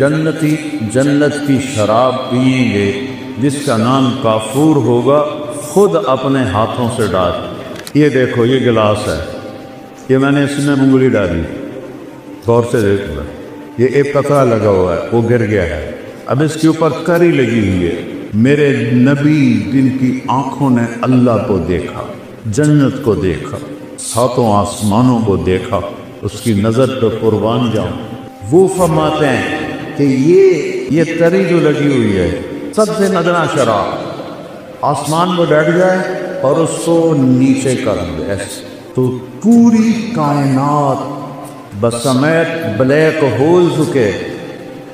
جنتی جنت کی شراب پئیں گے جس کا نام کافور ہوگا، خود اپنے ہاتھوں سے ڈال۔ یہ دیکھو یہ گلاس ہے، یہ میں نے اس میں انگلی ڈالی، غور سے دیکھ لو، یہ ایک قطرہ لگا ہوا ہے، وہ گر گیا ہے، اب اس کے اوپر کری لگی ہوئی ہے۔ میرے نبی جن کی آنکھوں نے اللہ کو دیکھا، جنت کو دیکھا، ساتوں آسمانوں کو دیکھا، اس کی نظر پہ قربان جاؤں، وہ فرماتے ہیں کہ یہ تری جو لگی ہوئی ہے سب سے ندنا شراب، آسمان میں بیٹھ جائے اور اس کو نیچے کر دے تو پوری کائنات بسمیت بلیک ہولز کے،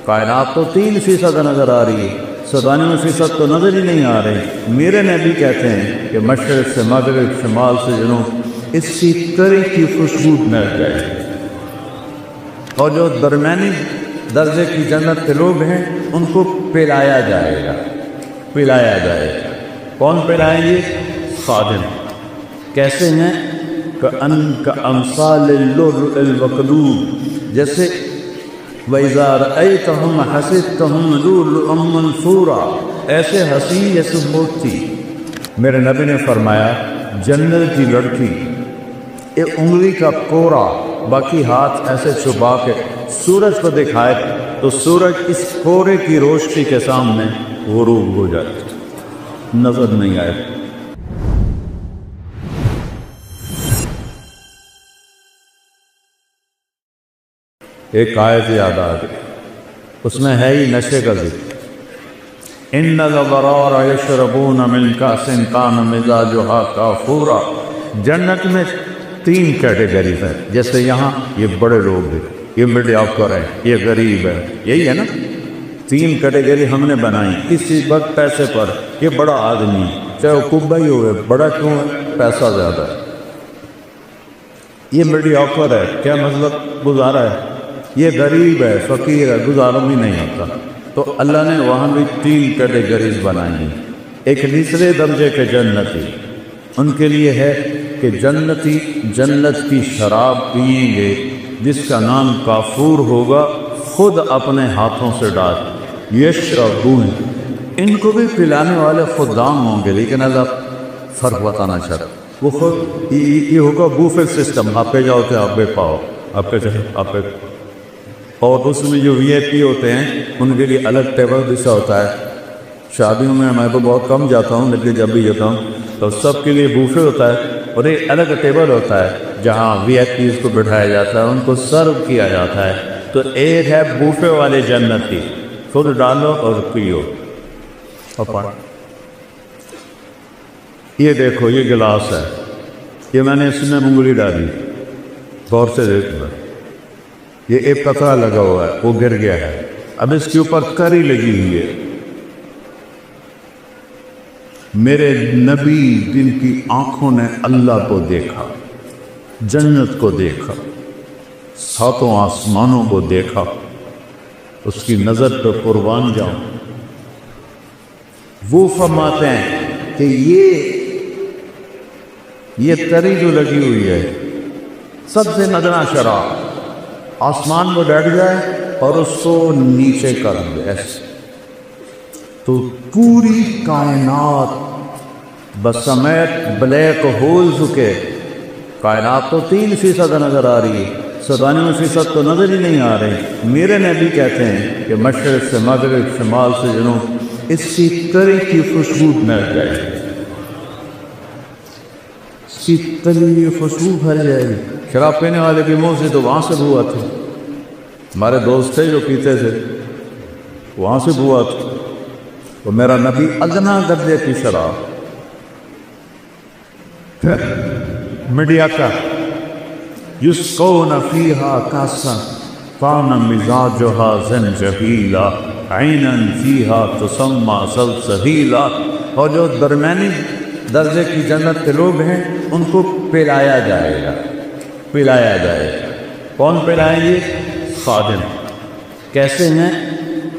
کائنات تو 3% نظر آ رہی ہے، 97% تو نظر ہی نہیں آ رہے۔ میرے نبی کہتے ہیں کہ مشرق سے مغرب، شمال سے جنوب، اس کی تری کی خوشبو مل جائے، اور جو درمیانی درجے کی جنت کے لوگ ہیں ان کو پلایا جائے گا، پلایا جائے گا۔ کون پلائیں گے؟ خادم۔ کیسے ہیں؟ کأمثال اللؤلؤ المکنون، جیسے وَإِذَا رَأَيْتَهُمْ حَسِبْتَهُمْ لُؤْلُؤًا مَنثُورًا، ایسے حسین جیسے موتی۔ میرے نبی نے فرمایا جنت کی لڑکی ایک انگلی کا کوڑا، باقی ہاتھ ایسے چھپا کے سورج کو دکھائے تو سورج اس کوڑے کی روشنی کے سامنے غروب ہو جائے، نظر نہیں آئے۔ ایک آیت یاد آ گئی، اس میں ہے ہی نشے کا ذکر، ان الابرار یشربون من کأس کان مزاجها کافورا۔ جنت میں 3 کیٹیگریز ہیں، جیسے یہاں یہ بڑے لوگ ہیں، یہ مڈل آفر ہے، یہ غریب ہے، یہی ہے نا، 3 کیٹیگری ہم نے بنائی کسی وقت پیسے پر۔ یہ بڑا آدمی چاہے وہ کبا ہی ہوئے، بڑا کیوں ہے؟ پیسہ زیادہ ہے۔ یہ مڈل آفر ہے، کیا مطلب؟ گزارا ہے۔ یہ غریب ہے، فقیر ہے، گزارا بھی نہیں ہوتا۔ تو اللہ نے وہاں بھی 3 کیٹیگریز بنائی ہیں۔ ایک نچلے درجے کے جنتی، ان کے لیے ہے کہ جنتی جنت کی شراب پئیں گے جس کا نام کافور ہوگا، خود اپنے ہاتھوں سے ڈال۔ یشربون، ان کو بھی پلانے والے خدام ہوں گے، لیکن اللہ فرق بتانا چاہتا، وہ خود یہ ہوگا بوفے سسٹم، آپ پہ جاؤ تو آپ پہ پاؤ، آپ پہ چاہے آپ پہ، اور اس میں جو وی آئی پی ہوتے ہیں ان کے لیے الگ ٹیبل جیسا ہوتا ہے۔ شادیوں میں میں تو بہت کم جاتا ہوں، لیکن جب بھی جاتا ہوں تو سب کے لیے بوفے ہوتا ہے، اور ایک الگ ٹیبل ہوتا ہے جہاں وی آئی پیز کو بٹھایا جاتا ہے، ان کو سرو کیا جاتا ہے۔ تو ایک ہے بوفے والے جنتی، خود ڈالو اور پیو اور پڑھ۔ یہ دیکھو یہ گلاس ہے، یہ میں نے اس میں انگلی ڈالی، غور سے دیکھ لو، یہ ایک قطرہ لگا ہوا ہے، وہ گر گیا ہے، اب اس کے اوپر کری لگی ہوئی ہے۔ میرے نبی جن کی آنکھوں نے اللہ کو دیکھا، جنت کو دیکھا، ساتوں آسمانوں کو دیکھا، اس کی نظر پہ قربان جاؤں، وہ فرماتے ہیں کہ یہ تری جو لگی ہوئی ہے سب سے ندنا شراب، آسمان میں بیٹھ جائے اور اس کو نیچے کر دے تو پوری کائنات بسمیت بلیک ہولز کے، کائنات تو 3% نظر آ رہی ہے، 97% تو نظر ہی نہیں آ رہے۔ میرے نبی کہتے ہیں کہ مشرق سے مغرب، شمال سے جنوب، اس کی تری کی خوشبو مل جائے، اس کی تری کی خوشبو پھیل جائے گی۔ شراب پینے والے کے منہ سے تو وہاں سے بو آتی، ہمارے دوست تھے جو پیتے تھے، وہاں سے بو آتی، تو میرا نبی ادنا درجے کی شراب، میڈیا کا یسقون فیہا کاسا کان مزاجہا زنجبیلا عینا فیہا تسمى سلسبیلا۔ اور جو درمیانی درجے کی جنت کے لوگ ہیں ان کو پلایا جائے گا، پلایا جائے گا۔ کون پلائیں گے؟ خادم۔ کیسے ہیں؟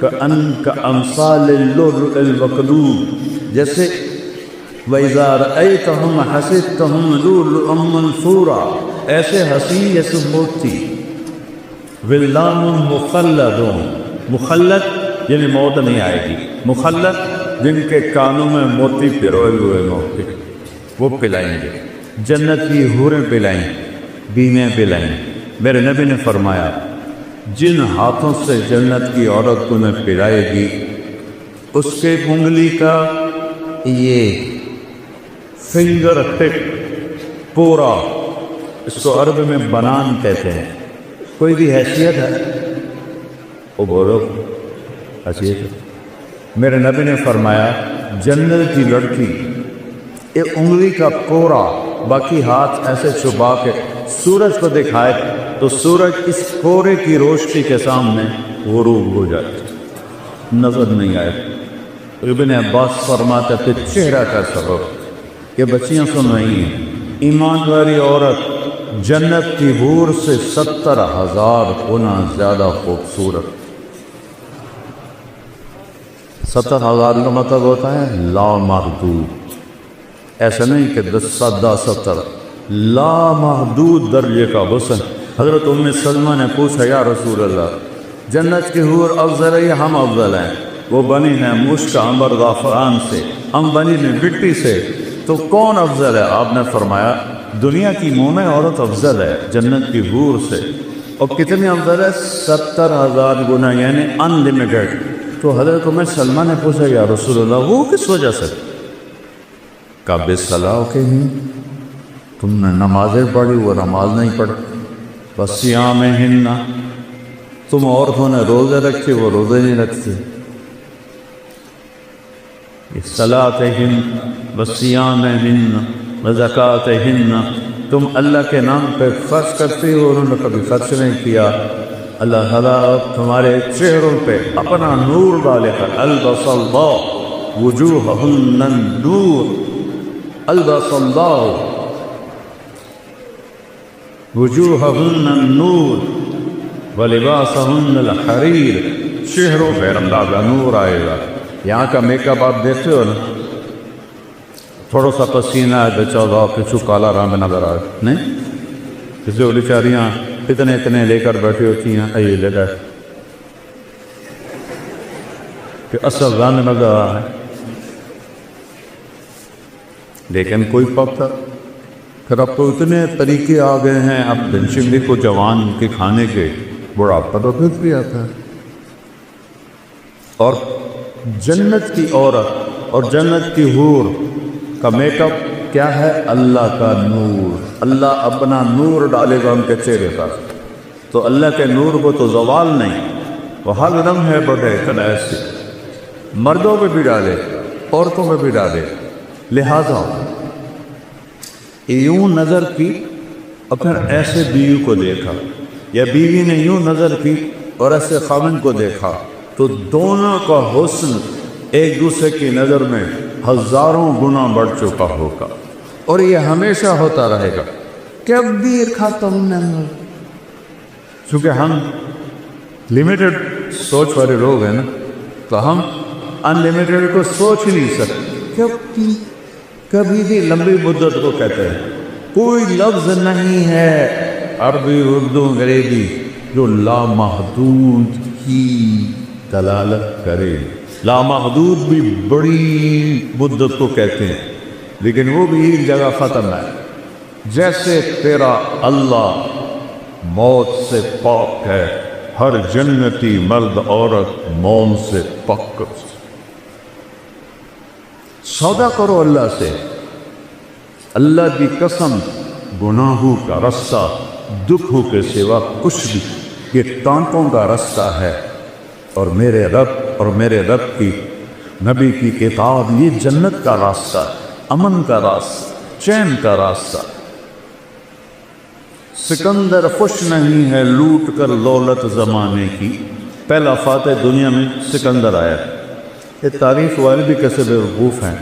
کأمثال اللؤلؤ المکنون، جیسے وَإِذَا رَأَيْتَهُمْ حَسِبْتَهُمْ لُؤْلُؤًا مَنثُورًا، ایسے حسین جیسے موتی۔ وِلْدَانٌ مُخَلَّدٌ، مخلد یعنی موت نہیں آئے گی، مخلد جن کے کانوں میں موتی پروئے ہوئے موتی وہ پلائیں گے، جنت کی حوریں پلائیں، بیویں پلائیں۔ میرے نبی نے فرمایا جن ہاتھوں سے جنت کی عورت کو میں پلائے گی اس کے انگلی کا یہ فنگر ٹپ پورا، اس کو عرب میں بنان کہتے ہیں، کوئی بھی حیثیت ہے وہ بولو حیثیت ہے۔ میرے نبی نے فرمایا جنت کی لڑکی ایک انگلی کا کوڑا باقی ہاتھ ایسے چھپا کے سورج کو دکھائے تو سورج اس کوڑے کی روشنی کے سامنے غروب ہو جائے، نظر نہیں آئے۔ ابن عباس فرماتے تھے چہرہ کا سبب، یہ بچیاں سن رہی ہیں، ایمان والی عورت جنت کی حور سے 70,000 گنا زیادہ خوبصورت۔ 70,000 کا مطلب ہوتا ہے لامحدود، ایسا نہیں کہ 10 لامحدود درجے کا حسن۔ حضرت ام سلمہ نے پوچھا یا رسول اللہ جنت کی حور افضل ہے یا ہم افضل ہیں؟ وہ بنی ہیں مشک عنبر زعفران سے، ہم بنی ہیں مٹی سے، تو کون افضل ہے؟ آپ نے فرمایا دنیا کی مومن عورت افضل ہے جنت کی حور سے۔ اور کتنی افضل ہے؟ 70,000 گنا، یعنی ان لمیٹڈ۔ تو حضرت ام سلمہ نے پوچھا یا رسول اللہ وہ کس وجہ سے؟ کعب صلاح کے ہی تم نے نمازیں پڑھی وہ نماز نہیں پڑھی، وصیامہن تم عورتوں نے روزے رکھے وہ روزے نہیں رکھتے، صلاتہن وصیامہن وزکاتہن تم اللہ کے نام پہ خرچ کرتے ہو، انہوں نے کبھی خرچ نہیں کیا۔ اللہ تعالیٰ تمہارے چہروں پہ اپنا نور ڈالے گا، البس اللہ وجوہہن النور، البس اللہ وجوہہن النور ولباسہن الحریر، چہروں پہ اللہ کا نور آئے گا۔ یہاں کا میک اپ آپ دیکھتے ہو نا، تھوڑا سا پسینہ ہے بچہ ہوا کچھ کالا رنگ نظر آئے نہیں، کسی وہ بیچاریاں اتنے لے کر بیٹھی ہوتی ہیں یہ لے گئے کہ اصل رنگ نظر آ رہا ہے، لیکن کوئی پکتا۔ پھر اب تو اتنے طریقے آ گئے ہیں، اب دنشملی کو جوان کے کھانے کے بڑھاپا تو پھر بھی آتا ہے۔ اور جنت کی عورت اور جنت کی حور کا میک اپ کیا ہے؟ اللہ کا نور، اللہ اپنا نور ڈالے گا ان کے چہرے پر، تو اللہ کے نور کو تو زوال نہیں، وہ ہر دم ہے بڑے کلائس سے، مردوں پہ بھی ڈالے عورتوں پہ بھی ڈالے۔ لہذا یوں نظر کی اور پھر ایسے بیوی کو دیکھا، یا بیوی نے یوں نظر کی اور ایسے خاوند کو دیکھا، تو دونوں کا حسن ایک دوسرے کی نظر میں ہزاروں گنا بڑھ چکا ہوگا، اور یہ ہمیشہ ہوتا رہے گا، کبھی ختم نہیں۔ چونکہ ہم لمیٹڈ سوچ والے لوگ ہیں نا، تو ہم ان لمیٹڈ کو سوچ ہی نہیں سکتے، کبھی بھی لمبی مدت کو کہتے ہیں۔ کوئی لفظ نہیں ہے عربی اردو انگریزی جو لامحدود کی دلالت کرے۔ لامحدود بھی بڑی مدت کو کہتے ہیں، لیکن وہ بھی ایک جگہ ختم ہے۔ جیسے تیرا اللہ موت سے پاک ہے، ہر جنتی مرد عورت موت سے پاک۔ سودا کرو اللہ سے، اللہ کی قسم گناہوں کا رستہ دکھوں کے سوا کچھ بھی، یہ ٹانٹوں کا رستہ ہے، اور میرے رب کی نبی کی کتاب یہ جنت کا راستہ، امن کا راستہ، چین کا راستہ۔ سکندر خوش نہیں ہے لوٹ کر دولت زمانے کی، پہلا فاتح دنیا میں سکندر آیا۔ یہ تعریف والے بھی کیسے بیوقوف ہیں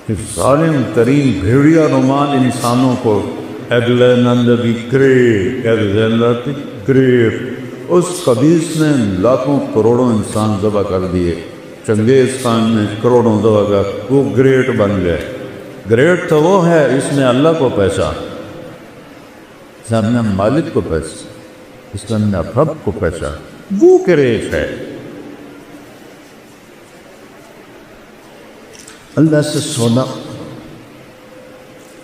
کہ ظالم ترین بھیڑیا نمال انسانوں کو ایگلینڈر دی گریٹ، اس قبیس نے لاکھوں کروڑوں انسان ذبح کر دیے، چنگیز خان نے کروڑوں ذبح کر، وہ گریٹ بن گئے۔ گریٹ تو وہ ہے اس نے اللہ کو پہچان، اس نے اپنے مالک کو پہچان، اس نے اپنے رب کو پہچان، وہ گریٹ ہے۔ اللہ سے سونا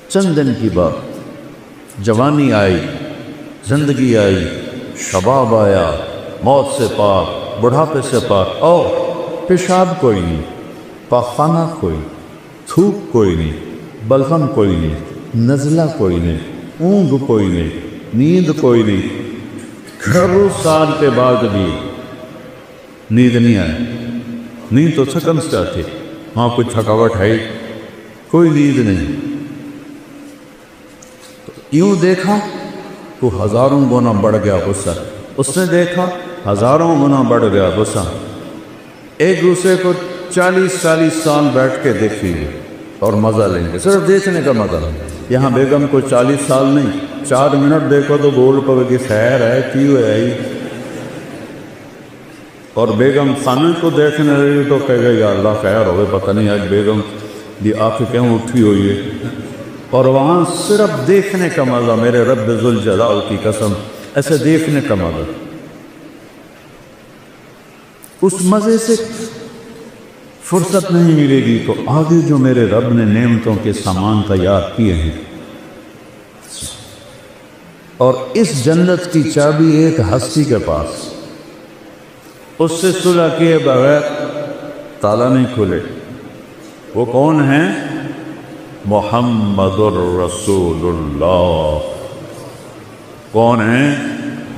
چند دن کی بات، جوانی آئی، زندگی آئی، شباب آیا، موت سے پاک، بڑھاپے سے پاک، اور پیشاب کوئی نہیں، پاخانہ کوئی، تھوک کوئی نہیں، بلغم کوئی نہیں، نزلہ کوئی نہیں، اونگ کوئی نہیں، نیند کوئی نہیں، گھروں سال کے بعد بھی نیند نہیں آئی۔ نیند تو تھکن سے آتی، وہاں کوئی تھکاوٹ ہے، کوئی نیند نہیں۔ یوں دیکھا تو ہزاروں گنا بڑھ گیا غصہ، اس نے دیکھا ہزاروں گنا بڑھ گیا غصہ۔ ایک دوسرے کو 40 سال بیٹھ کے دیکھیے اور مزہ لیں گے، صرف دیکھنے کا مزہ۔ یہاں بیگم کو 40 سال نہیں، 4 منٹ دیکھو تو بول پڑے گی خیر ہے کیوں ہے ہی، اور بیگم خانہ کو دیکھنے لگی تو کہے گا یا اللہ خیر ہوئے، پتہ نہیں آج بیگم دی آنکھ کیوں اٹھی ہوئی ہے۔ اور وہاں صرف دیکھنے کا مزہ، میرے رب ذوالجلال کی قسم، ایسے دیکھنے کا مزہ۔ اس مزے سے فرصت نہیں ملے گی تو آگے جو میرے رب نے نعمتوں کے سامان تیار کیے ہیں، اور اس جنت کی چابی ایک ہستی کے پاس، اس سے صلح کیے بغیر تالا نہیں کھلے۔ وہ کون ہیں؟ محمد الرسول اللہ۔ کون ہیں؟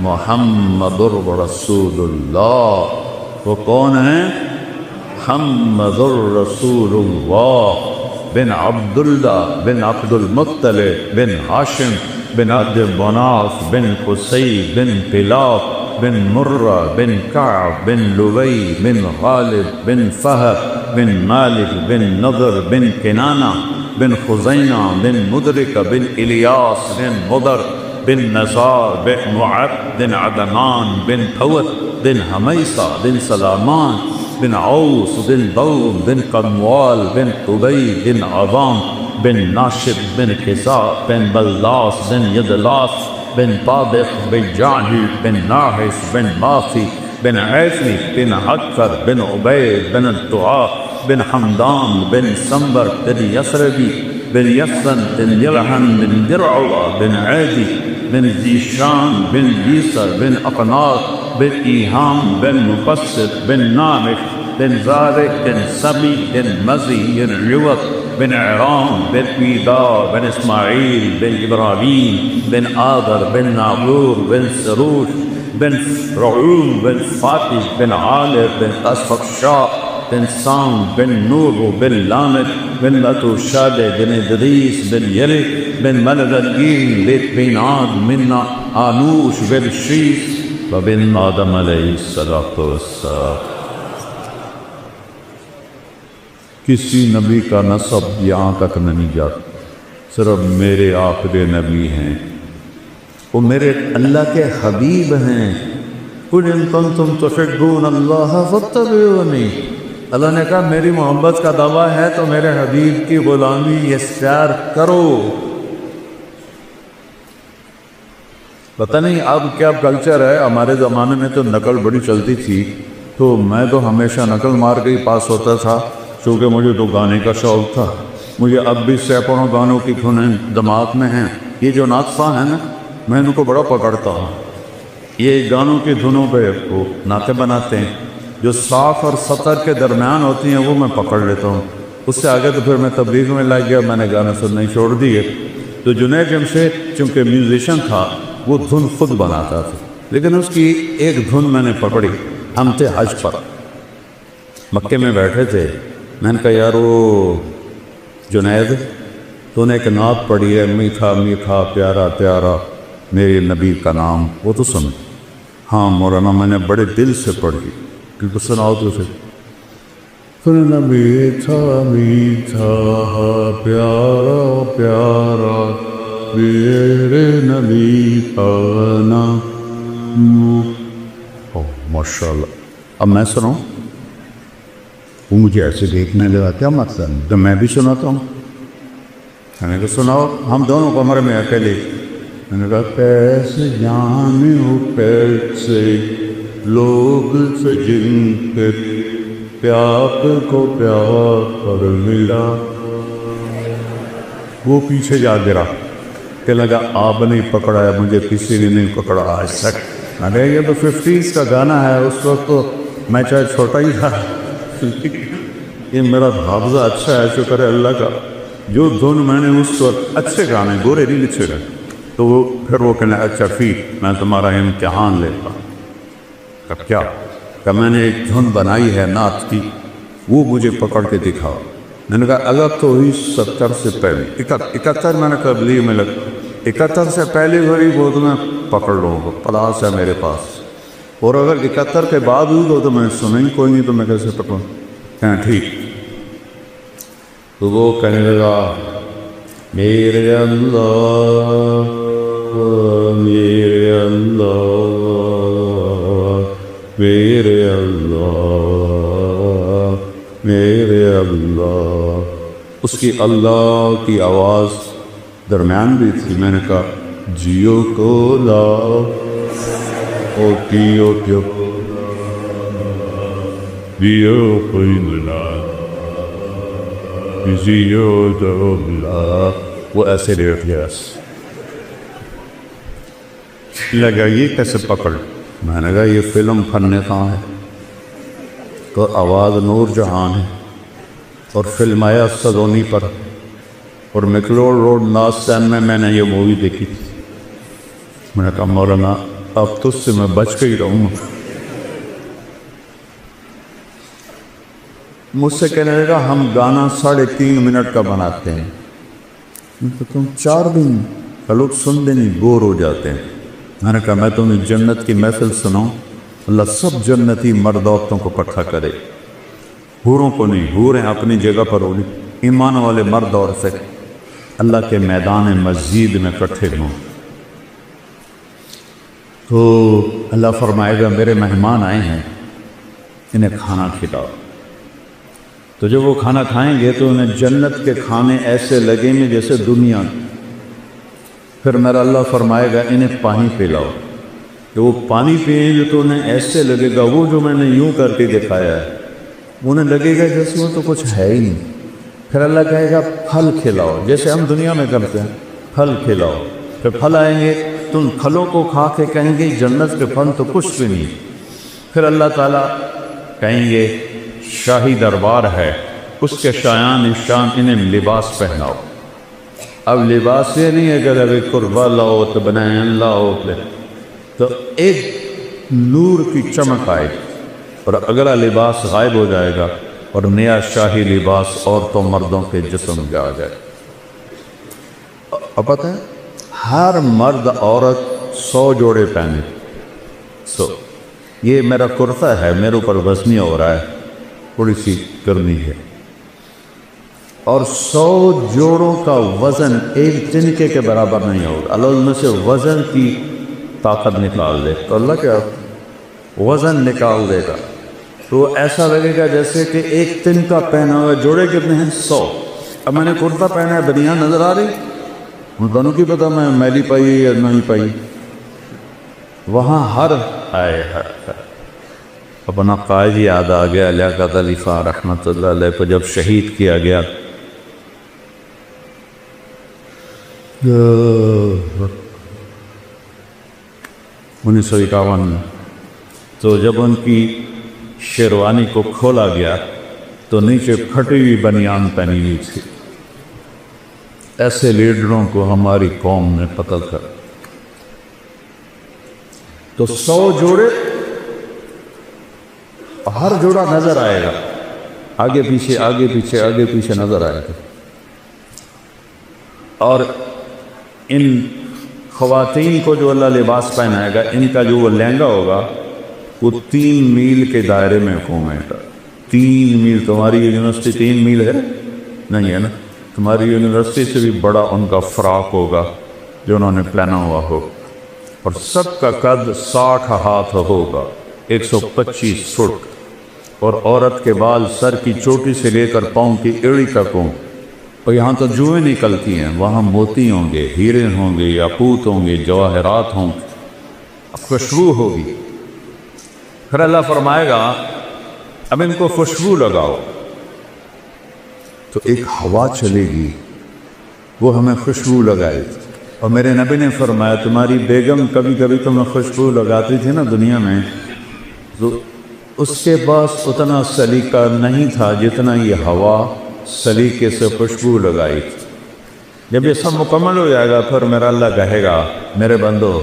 محمد الرسول اللہ۔ وہ کون ہیں؟ محمد الرسول اللہ بن عبداللہ بن عبد المطلب بن ہاشم بن عبد مناف بن قصی بن کلاب بن مرہ بن کعب بن لبی بن غالب بن فہد بن مالک بن نضر بن کنانہ بن خزینہ بن مدرک بن الیاس بن مدر بن نزار بن معد بن عدنان بن فوت بن حمیصہ بن سلامان بن عوس بن ضوم بن قموال بن قبی بن عظام بن ناشب بن حساب بن بلاس بن یدلاس بن طابق بن جاہی بن ناحس بن ماسی بن عیفی بن حکر بن عبید بن الدعاء بن حمدان بن سنبر بن یسربی بن یسن بن یلحن بن درعوہ بن عیدی بن زیشان بن یسر بن اقناط بن ایہام بن مقصد بن نامح بن زارق بن سبی بن مزی بن عوض بن عرام بن عیدار بن اسماعیل بن ابراہیم بن آدر بن ناغور بن سروش بن رعوم بن فاتح بن عالر بن اسفقشا بن سام بن نور بن لامد بن لتوشاد بن ادریس بن یلک بن ملغلین بن عاد من آنوش بن شیس وبن آدم علیہ السلام۔ کسی نبی کا نسب یہاں تک نہیں جاتا، صرف میرے آخری نبی ہیں، وہ میرے اللہ کے حبیب ہیں۔ قُلْ إِن كُنتُمْ تُحِبُّونَ اللَّهَ فَاتَّبِعُونِي، اللہ نے کہا میری محبت کا دعویٰ ہے تو میرے حبیب کی غلامی اختیار کرو۔ پتہ نہیں اب کیا کلچر ہے، ہمارے زمانے میں تو نقل بڑی چلتی تھی، تو میں تو ہمیشہ نقل مار کے ہی پاس ہوتا تھا، چونکہ مجھے تو گانے کا شوق تھا۔ مجھے اب بھی سینکڑوں گانوں کی دھنیں دماغ میں ہیں۔ یہ جو ناطفہ ہیں نا، میں ان کو بڑا پکڑتا ہوں۔ یہ گانوں کی دھنوں پہ وہ نعتیں بناتے ہیں، جو صاف اور سطر کے درمیان ہوتی ہیں وہ میں پکڑ لیتا ہوں۔ اس سے آگے تو پھر میں تبلیغ میں لگ گیا، میں نے گانا سننا ہی چھوڑ دیے۔ تو جنید جمشید چونکہ میوزیشن تھا، وہ دھن خود بناتا تھا، لیکن اس کی ایک دھن میں نے پکڑی۔ ہم تھے حج پر، مکے میں بیٹھے تھے، میں نے کہا یار وہ جنید تو نے ایک نعت پڑھی ہے، میٹھا میٹھا پیارا پیارا میرے نبی کا نام، وہ تو سن۔ ہاں مولانا میں نے بڑے دل سے پڑھی، کیونکہ سناؤ تو اسے۔ سننا میٹھا میٹھا پیارا پیارا میرے نبی کا نام۔ ماشاء اللہ۔ اب میں سناؤں؟ وہ مجھے ایسے دیکھنے لگا، کیا مقصد؟ تو میں بھی سناتا ہوں۔ میں نے کہا سناؤ، ہم دونوں کمرے میں اکیلے۔ میں نے کہا کیسے جانے ہو کیسے لوگ سے جن کے پیاپ کو پیار ملا، وہ پیچھے جا گرا کہ لگا آپ نے پکڑا ہے، مجھے کسی نے نہیں پکڑا آج تک۔ اگر یہ تو 50s کا گانا ہے، اس وقت تو میں چاہے چھوٹا ہی تھا، یہ میرا حافظہ اچھا ہے، شکر ہے اللہ کا۔ جو دھن میں نے اس وقت اچھے گانے، گورے نہیں لکھے گئے، تو وہ پھر وہ کہنا اچھا پھر میں تمہارا امتحان لیتا ہوں۔ کیا کہ میں نے ایک دھن بنائی ہے نعت کی، وہ مجھے پکڑ کے دکھاؤ۔ میں نے کہا اگر تو ہوئی 70 سے پہلے، 71 میں نے قبلی میں لگ 71 سے پہلے ہوئی وہ تو میں پکڑ لوں گا، پلاس ہے میرے پاس، اور اگر 71 کے بعد ہوئی تو میں سنیں کوئی نہیں، تو میں کیسے پکڑوں؟ کہاں ٹھیک۔ تو وہ کہنے لگا میرے اللہ میرے اللہ میرے اللہ میرے اللہ۔ اس کی اللہ کی آواز درمیان بھی تھی۔ میں نے کہا جیو کو لاؤ او کیو کیو جیو کوئی ملا جیو دو ملا، وہ ایسے ریٹ گیس لگا یہ کیسے پکڑ؟ میں نے کہا یہ فلم فن کہاں ہے، تو آواز نور جہان ہے، اور فلم آیا سدونی پر، اور میکلوڈ روڈ ناسین میں نے یہ مووی دیکھی تھی۔ میں نے کہا مولانا اب تو اس سے میں بچ کے ہی رہوں گا۔ مجھ سے کہنے لگا ہم گانا 3.5 منٹ کا بناتے ہیں۔ میں کہا تم 4 دن کا لوگ سنتے نہیں، بور ہو جاتے ہیں۔ میں نے کہا میں تمہیں جنت کی محفل سناؤں، اللہ سب جنتی مرد عورتوں کو اکٹھا کرے، حوروں کو نہیں، حوریں اپنی جگہ پر ہوگی، ایمان والے مرد عورتیں اللہ کے میدان مسجد میں اکٹھے ہوں۔ تو اللہ فرمائے گا میرے مہمان آئے ہیں، انہیں کھانا کھلاؤ۔ تو جب وہ کھانا کھائیں گے تو انہیں جنت کے کھانے ایسے لگیں گے جیسے دنیا۔ پھر میرا اللہ فرمائے گا انہیں پانی پلاؤ، کہ وہ پانی پئیں گے تو انہیں ایسے لگے گا، وہ جو میں نے یوں کر کے دکھایا ہے انہیں لگے گا جیسے وہ تو کچھ ہے ہی نہیں۔ پھر اللہ کہے گا پھل کھلاؤ، جیسے ہم دنیا میں کرتے ہیں، پھل کھلاؤ۔ پھر پھل آئیں گے تو ان پھلوں کو کھا کے کہیں گے جنت کے پھل تو کچھ بھی نہیں۔ پھر اللہ تعالیٰ کہیں گے شاہی دربار ہے، اس کے شایان شان انہیں لباس پہناؤ۔ اب لباس یہ نہیں ہے کہ ابھی قربا لاؤ تو بنائیں لاؤ، تو ایک نور کی چمک آئے اور اگلا لباس غائب ہو جائے گا، اور نیا شاہی لباس عورتوں مردوں کے جسم میں آ جائے۔ اب پتہ ہے ہر مرد عورت 100 جوڑے پہنے، یہ میرا کرتا ہے، میرے اوپر وزنی ہو رہا ہے، تھوڑی سی کرنی ہے، اور 100 جوڑوں کا وزن ایک تنکے کے برابر نہیں ہوگا۔ اللہ ان میں سے وزن کی طاقت نکال دے تو اللہ کیا وزن نکال دے گا، تو ایسا لگے گا جیسے کہ ایک تنکا پہنا ہوا۔ جوڑے کتنے ہیں؟ 100۔ اب میں نے کرتا پہنا ہے، بنیان نظر آ رہی، ان دونوں کی پتہ میں میلی پائی یا نہیں پائی، وہاں ہر آئے اپنا قائد یاد آ گیا، لیاقت علی خان رحمۃ اللہ علیہ کو جب شہید کیا گیا۔ 1951 میں تو جب ان کی شیروانی کو کھولا گیا تو نیچے پھٹی ہوئی بنیان پہنی ہوئی تھی۔ ایسے لیڈروں کو ہماری قوم نے قتل کر، تو 100 جوڑے، ہر جوڑا نظر آئے گا، آگے پیچھے آگے پیچھے آگے پیچھے نظر آئے گا۔ اور ان خواتین کو جو اللہ لباس پہنائے گا، ان کا جو وہ لہنگا ہوگا وہ 3 میل کے دائرے میں گھومے گا۔ 3 میل، تمہاری یونیورسٹی 3 میل ہے نہیں ہے نا، تمہاری یونیورسٹی سے بھی بڑا ان کا فراق ہوگا جو انہوں نے پہنا ہوا ہو، اور سب کا قد 60 ہاتھ ہوگا، 125 فٹ، اور عورت کے بال سر کی چوٹی سے لے کر پاؤں کی ایڑی تک ہوں، اور یہاں تو جوئیں نکلتی ہیں، وہاں موتی ہوں گے، ہیرے ہوں گے، یاقوت ہوں گے، جواہرات ہوں گے، خوشبو ہوگی۔ پھر اللہ فرمائے گا اب ان کو خوشبو لگاؤ، تو ایک ہوا چلے گی، وہ ہمیں خوشبو لگائے۔ اور میرے نبی نے فرمایا تمہاری بیگم کبھی کبھی تمہیں خوشبو لگاتی تھی نا دنیا میں، تو اس کے پاس اتنا سلیقہ نہیں تھا جتنا یہ ہوا سلیقے سے خوشبو لگائی تھی۔ جب یہ سب مکمل ہو جائے گا پھر میرا اللہ کہے گا میرے بندو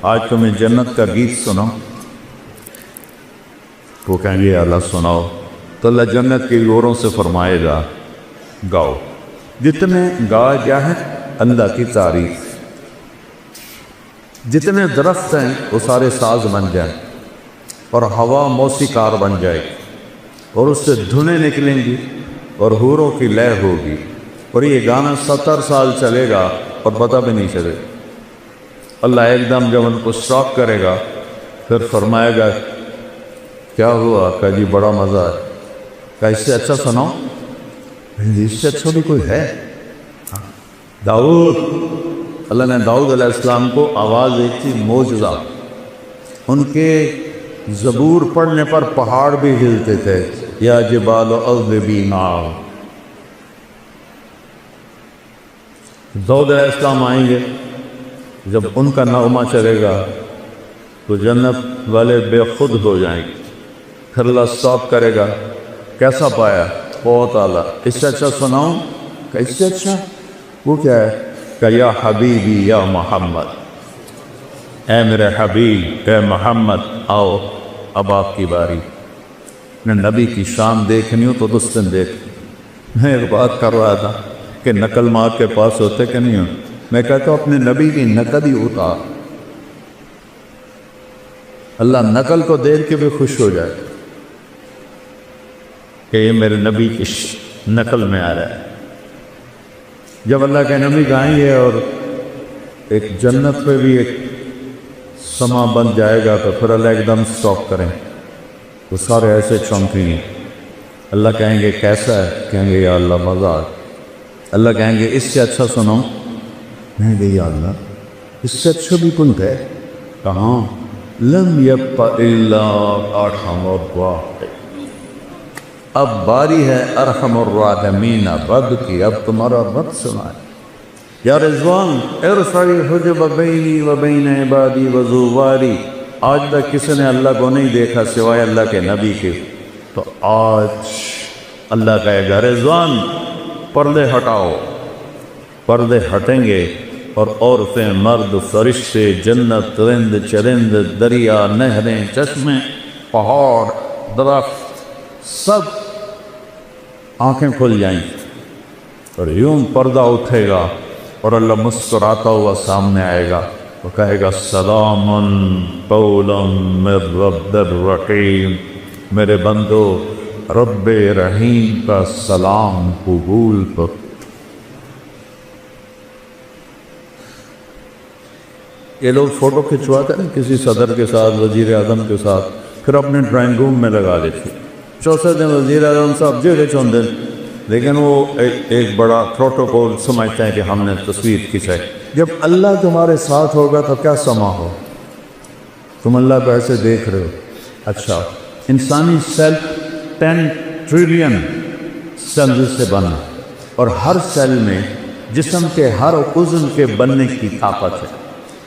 آج تمہیں جنت کا گیت سنو، وہ کہیں گے اللہ سناؤ، تو اللہ جنت کے گوروں سے فرمائے گا گاؤ، جتنے گا کیا ہے اللہ کی تعریف، جتنے درخت ہیں وہ سارے ساز بن جائیں اور ہوا موسیقار بن جائے گی اور اس سے دھنیں نکلیں گی اور حوروں کی لے ہوگی، اور یہ گانا 70 سال چلے گا اور پتہ بھی نہیں چلے گا۔ اللہ ایک دم جب ان کو اسٹاپ کرے گا پھر فرمائے گا کیا ہوا؟ کہ جی بڑا مزہ ہے۔ کہ اس سے اچھا سناؤ، اس سے اچھا بھی کوئی ہے؟ داؤد، اللہ نے داؤد علیہ السلام کو آواز دی تھی معجزہ، ان کے زبور پڑھنے پر پہاڑ بھی ہلتے تھے، یا جبال اوذبی معا۔ داؤد علیہ السلام آئیں گے، جب ان کا نغمہ چلے گا تو جنت والے بے خود ہو جائیں گے، پھر اللہ اسٹاپ کرے گا، کیسا پایا؟ بہت اعلیٰ، اس سے اچھا سناؤں؟ کہ اس سے اچھا وہ کیا ہے؟ کہ یا حبیبی یا محمد، اے میرے حبیب اے محمد آؤ اب آپ کی باری۔ میں نبی کی شان دیکھنی ہو تو دستن دیکھ۔ میں ایک بات کر رہا تھا کہ نقل مار کے پاس ہوتے کہ نہیں ہو، میں کہتا ہوں اپنے نبی کی نقل ہی اتار، اللہ نقل کو دیکھ کے بھی خوش ہو جائے کہ یہ میرے نبی کی نقل میں آ رہا ہے۔ جب اللہ کے نبی گائیں گے اور ایک جنت پہ بھی ایک سما بن جائے گا تو پھر اللہ ایک دم سٹاپ کریں، وہ سارے ایسے چونکیں گے، اللہ کہیں گے کیسا ہے؟ کہیں گے یا اللہ مزہ آ۔ اللہ کہیں گے اس سے اچھا سنو، کہیں گے یا اللہ اس سے اچھا بھی کن ہے؟ کہاں؟ لم یبق الا ارحم الراحمین، اب باری ہے ارحم الراحمین رب کی، اب تمہارا رب سنائے۔ یا رضوان ارفع الحجب بینی و بین عبادی و زواری، آج تک کسی نے اللہ کو نہیں دیکھا سوائے اللہ کے نبی کے، تو آج اللہ کہے گا رضوان پردے ہٹاؤ، پردے ہٹیں گے اور عورتیں مرد فرشتے جنت رند چرند دریا نہریں چشمے پہاڑ درخت سب آنکھیں کھل جائیں اور یوں پردہ اٹھے گا اور اللہ مسکراتا ہوا سامنے آئے گا، وہ کہے گا سلام قولا من رب الرحیم، میرے بندو رب رحیم کا سلام قبول کر۔ یہ لوگ فوٹو کھنچواتے ہیں کسی صدر کے ساتھ، وزیر اعظم کے ساتھ، پھر اپنے ڈرائنگ روم میں لگا دیتے، چوتھے دن وزیر اعظم صاحب جیڑے چوندے، لیکن وہ ایک بڑا پروٹوکول سمجھتے ہیں کہ ہم نے تصویر کھینچائی۔ جب اللہ تمہارے ساتھ ہوگا تو کیا سما ہو، تم اللہ کو ایسے دیکھ رہے ہو۔ اچھا، انسانی سیل 10 ٹریلین سیل سے بنا، اور ہر سیل میں جسم کے ہر عضو کے بننے کی طاقت ہے۔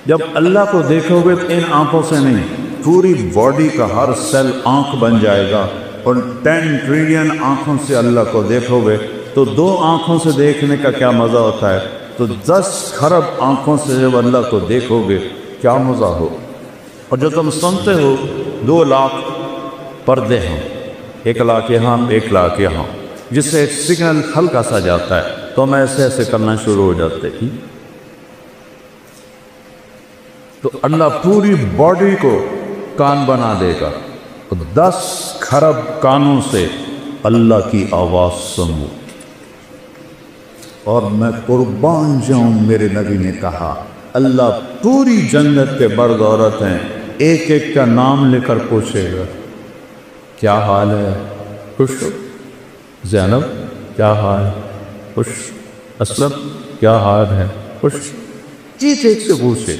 جب اللہ کو دیکھو گے تو ان آنکھوں سے نہیں، پوری باڈی کا ہر سیل آنکھ بن جائے گا، اور 10 ٹریلین آنکھوں سے اللہ کو دیکھو گے تو 2 آنکھوں سے دیکھنے کا کیا مزہ ہوتا ہے، تو 10 خرب آنکھوں سے جب اللہ کو دیکھو گے کیا مزہ ہو۔ اور جو تم سنتے ہو 2 لاکھ پردے ہیں، 1 لاکھ یہاں 1 لاکھ یہاں، جس سے ایک سگنل ہلکا سا جاتا ہے تو ہم ایسے ایسے کرنا شروع ہو جاتے ہیں۔ تو اللہ پوری باڈی کو کان بنا دے گا، تو 10 خرب کانوں سے اللہ کی آواز سنو۔ اور میں قربان جاؤں، میرے نبی نے کہا اللہ پوری جنت کے مرد عورت ہیں، ایک ایک کا نام لے کر پوچھے گا کیا حال ہے؟ خوش ہو؟ زینب کیا حال؟ خوش؟ اسلم کیا حال ہے؟ خوش؟ چیز ایک سے پوچھے۔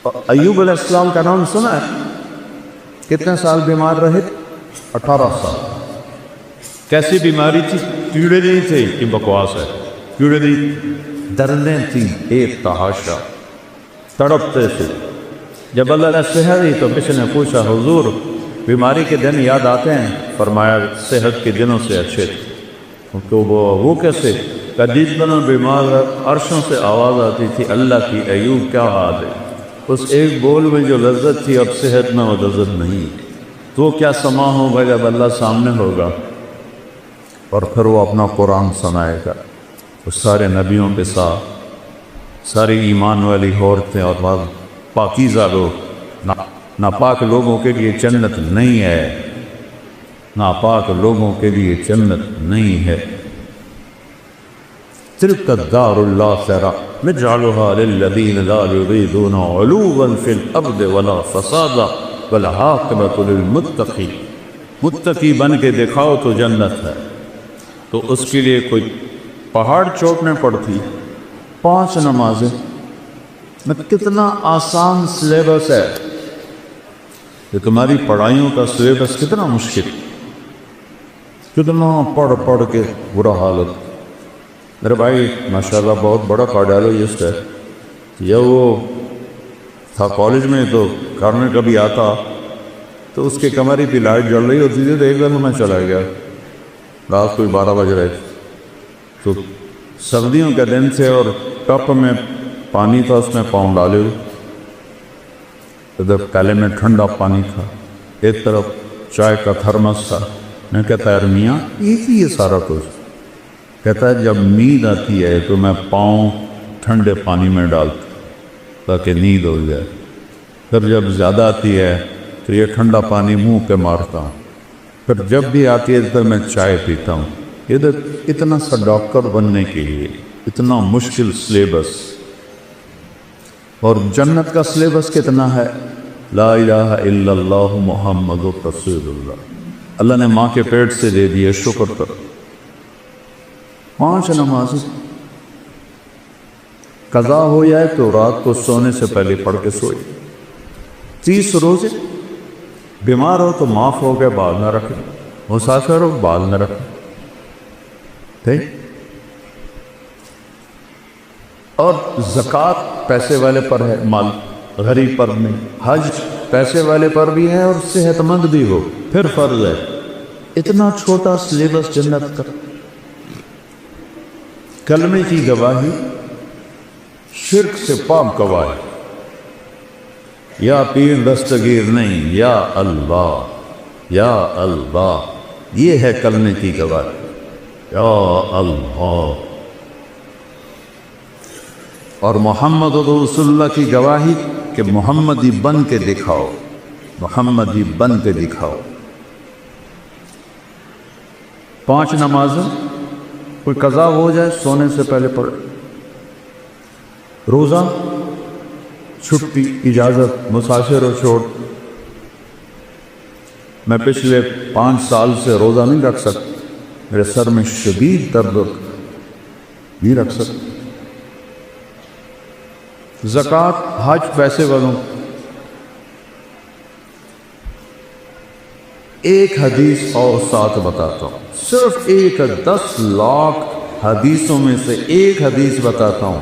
ایوب علیہ السلام کا نام سنا ہے؟ کتنے سال بیمار رہے؟ 18 سال۔ کیسی بیماری تھی؟ کیڑے نہیں تھے کہ بکواس ہے، کیڑے نہیں، درنیں تھیں ایک تحاشا، تڑپتے تھے۔ جب اللہ نے صحت دی تو کسی نے پوچھا حضور بیماری کے دن یاد آتے ہیں؟ فرمایا صحت کے دنوں سے اچھے تھے۔ تو وہ کیسے؟ جس دن بیمار عرشوں سے آواز آتی تھی اللہ کی ایوب کیا حال ہے، اس ایک بول میں جو لذت تھی اب صحت میں وہ لذت نہیں۔ تو کیا سما ہوگا جب اللہ سامنے ہوگا اور پھر وہ اپنا قرآن سنائے گا، وہ سارے نبیوں کے ساتھ، ساری ایمان والی عورتیں اور بعض پاکیزہ لوگ۔ ناپاک لوگوں کے لیے جنت نہیں ہے، ناپاک لوگوں کے لیے جنت نہیں ہے۔ تلک الدار الآخرہ نجعلها للذین لا یریدون علوا فی الارض ولا فسادا والعاقبۃ للمتقین۔ متقی بن کے دکھاؤ تو جنت ہے، تو اس کے لیے کوئی پہاڑ چوٹنے پڑتی؟ 5 نمازیں میں کتنا آسان سلیبس ہے، کہ تمہاری پڑھائیوں کا سلیبس کتنا مشکل، کتنا پڑھ کے برا حالت۔ میرے بھائی ماشاءاللہ بہت بڑا کارڈیالوجسٹ ہے، یہ وہ تھا کالج میں، تو گھر میں کبھی آتا تو اس کے کمرے پہ لائٹ جل رہی ہوتی تھی، تو ایک دن میں چلا گیا، رات کوئی 12 بج رہے تھے، تو سردیوں کے دن تھے اور کپ میں پانی تھا، اس میں پاؤں ڈالے ہوئے، ادھر پیالے میں ٹھنڈا پانی تھا، ایک طرف چائے کا تھرمس تھا۔ میں کہتا ہے میاں یہ سارا کچھ؟ کہتا ہے جب نیند آتی ہے تو میں پاؤں ٹھنڈے پانی میں ڈالتا تاکہ نیند ہو جائے، پھر جب زیادہ آتی ہے تو یہ ٹھنڈا پانی منہ پہ مارتا ہوں، پھر جب بھی آتی ہے تو میں چائے پیتا ہوں۔ ادھر اتنا سا ڈاکٹر بننے کے لیے اتنا مشکل سلیبس، اور جنت کا سلیبس کتنا ہے؟ لا الہ الا اللہ محمد رسول اللہ، اللہ نے ماں کے پیٹ سے دے دیے، شکر کر۔ 5 نمازیں قضا ہو جائے تو رات کو سونے سے پہلے پڑھ کے سوئے۔ 30 روزے، بیمار ہو تو معاف ہو گئے، بال نہ رکھے، مسافر ہو بال نہ رکھے، ٹھیک؟ اور زکوٰۃ پیسے والے پر ہے، مال غریب پر نہیں۔ حج پیسے والے پر بھی ہے اور صحت مند بھی ہو، پھر فرض ہے۔ اتنا چھوٹا سلیبس جنت کا۔ کلمے کی گواہی، شرک سے پاک گواہی، یا پیر دستگیر نہیں، یا اللہ یا اللہ، یہ ہے کلمے کی گواہی، یا اللہ۔ اور محمد رسول اللہ کی گواہی کہ محمدی بن کے دکھاؤ، محمدی بن کے دکھاؤ۔ 5 نمازیں کوئی قضا ہو جائے سونے سے پہلے پڑھ۔ روزہ چھٹی، اجازت، مسافر و چھوڑ۔ میں پچھلے 5 سال سے روزہ نہیں رکھ سکتا، میرے سر میں شدید درد نہیں رکھ سکتا۔ زکوٰۃ، حج پیسے والوں، ایک حدیث اور ساتھ بتاتا ہوں، صرف ایک 10 لاکھ حدیثوں میں سے ایک حدیث بتاتا ہوں،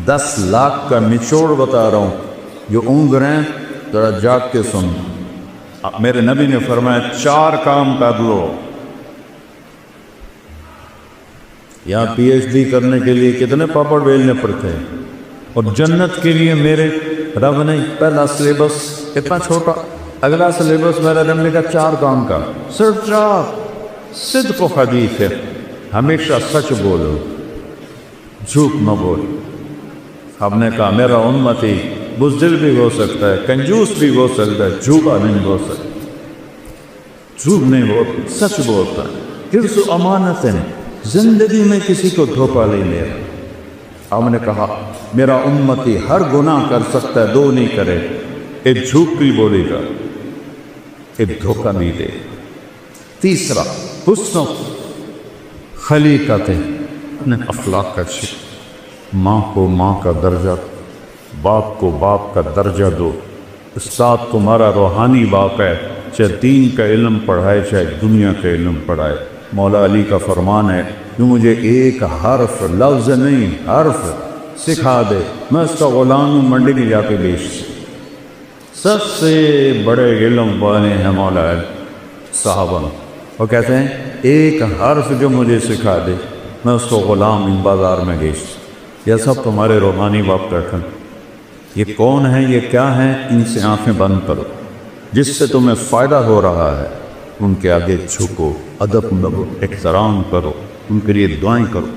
10 لاکھ کا نچوڑ بتا رہا ہوں۔ جو اونگ رہے ہیں ذرا جاگ کے سن۔ میرے نبی نے فرمایا 4 کام کر لو۔ یہاں پی ایچ ڈی کرنے کے لیے کتنے پاپڑ بیلنے پڑتے ہیں، اور جنت کے لیے میرے رب نے پہلا سلیبس اتنا چھوٹا، اگلا سلیبس میرا رب نے کہا 4 کام کا، صرف 4۔ صدق و حدیث ہے، ہمیشہ سچ بولو، جھوٹ نہ بولو۔ ہم نے کہا میرا امتی بزدل بھی ہو سکتا ہے، کنجوس بھی ہو سکتا ہے، جھوٹا نہیں ہو سکتا، جھوٹ نہیں بولتا، سچ بولتا ہے۔ حفظ و امانت ہے، زندگی میں کسی کو دھوکہ نہیں دے رہا۔ ہم نے کہا میرا امتی ہر گناہ کر سکتا ہے، 2 نہیں کرے، ایک جھوٹ بھی بولے گا، ایک دھوکہ نہیں دے۔ تیسرا حسن خلیقت، اپنے اخلاق کا شکر۔ ماں کو ماں کا درجہ، باپ کو باپ کا درجہ دو۔ استاد تمہارا روحانی باپ ہے، چاہے دین کا علم پڑھائے چاہے دنیا کا علم پڑھائے۔ مولا علی کا فرمان ہے کہ مجھے ایک حرف، لفظ نہیں حرف سکھا دے، میں اس کا غلام ہوں، منڈی میں جا کے بیچ۔ سب سے بڑے علم والے ہیں مولا علی صحابہ، وہ کہتے ہیں ایک حرف جو مجھے سکھا دے میں اس کو غلام ان بازار میں بیچ۔ یہ سب تمہارے روحانی باپ بیٹھن، یہ کون ہیں، یہ کیا ہیں، ان سے آنکھیں بند کرو، جس سے تمہیں فائدہ ہو رہا ہے ان کے آگے جھکو، ادب کرو، احترام کرو، ان کے لیے دعائیں کرو۔